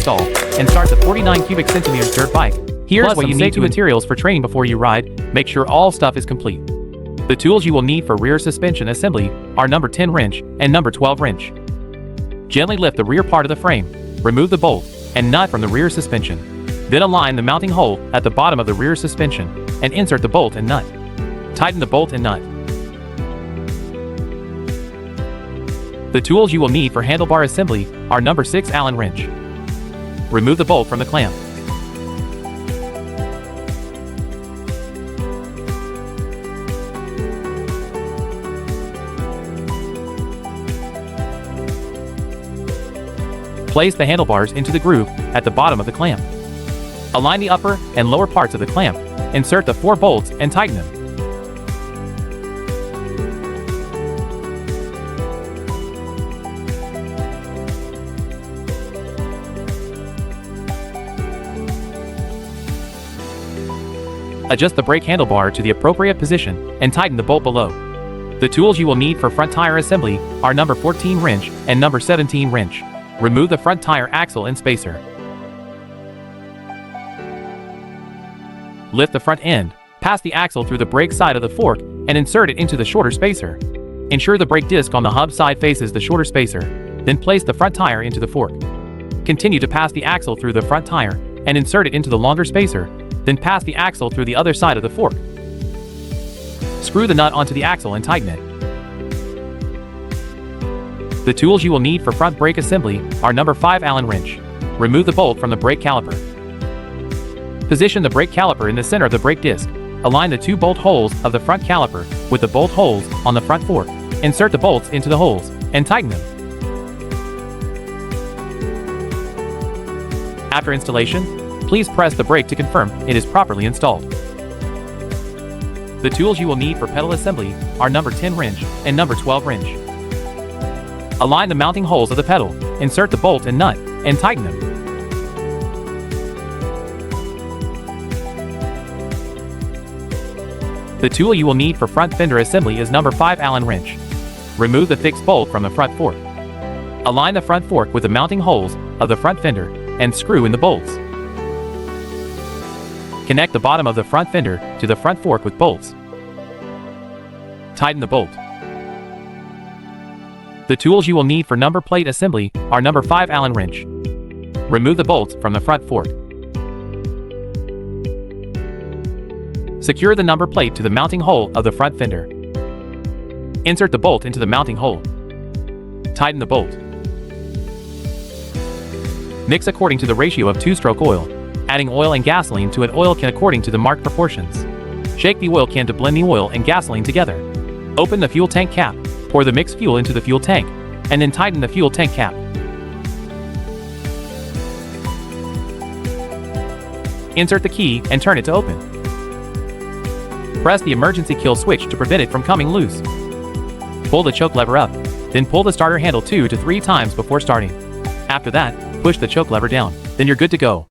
install and start the 49 cubic centimeters dirt bike. Here's what you need to materials for training before you ride. Make sure all stuff is complete. The tools you will need for rear suspension assembly are number 10 wrench and number 12 wrench. Gently lift the rear part of the frame, remove the bolt and nut from the rear suspension. Then align the mounting hole at the bottom of the rear suspension and insert the bolt and nut. Tighten the bolt and nut. The tools you will need for handlebar assembly are number 6 Allen wrench. Remove the bolt from the clamp. Place the handlebars into the groove at the bottom of the clamp. Align the upper and lower parts of the clamp. Insert the 4 bolts and tighten them. Adjust the brake handlebar to the appropriate position and tighten the bolt below. The tools you will need for front tire assembly are number 14 wrench and number 17 wrench. Remove the front tire axle and spacer. Lift the front end, pass the axle through the brake side of the fork, and insert it into the shorter spacer. Ensure the brake disc on the hub side faces the shorter spacer, then place the front tire into the fork. Continue to pass the axle through the front tire and insert it into the longer spacer, then pass the axle through the other side of the fork. Screw the nut onto the axle and tighten it. The tools you will need for front brake assembly are number 5 Allen wrench. Remove the bolt from the brake caliper. Position the brake caliper in the center of the brake disc. Align the 2 bolt holes of the front caliper with the bolt holes on the front fork. Insert the bolts into the holes and tighten them. After installation, please press the brake to confirm it is properly installed. The tools you will need for pedal assembly are number 10 wrench and number 12 wrench. Align the mounting holes of the pedal, insert the bolt and nut, and tighten them. The tool you will need for front fender assembly is number 5 Allen wrench. Remove the fixed bolt from the front fork. Align the front fork with the mounting holes of the front fender and screw in the bolts. Connect the bottom of the front fender to the front fork with bolts. Tighten the bolt. The tools you will need for number plate assembly are number 5 Allen wrench. Remove the bolts from the front fork. Secure the number plate to the mounting hole of the front fender. Insert the bolt into the mounting hole. Tighten the bolt. Mix according to the ratio of 2-stroke oil, adding oil and gasoline to an oil can according to the marked proportions. Shake the oil can to blend the oil and gasoline together. Open the fuel tank cap. Pour the mixed fuel into the fuel tank, and then tighten the fuel tank cap. Insert the key and turn it to open. Press the emergency kill switch to prevent it from coming loose. Pull the choke lever up, then pull the starter handle 2 to 3 times before starting. After that, push the choke lever down, then you're good to go.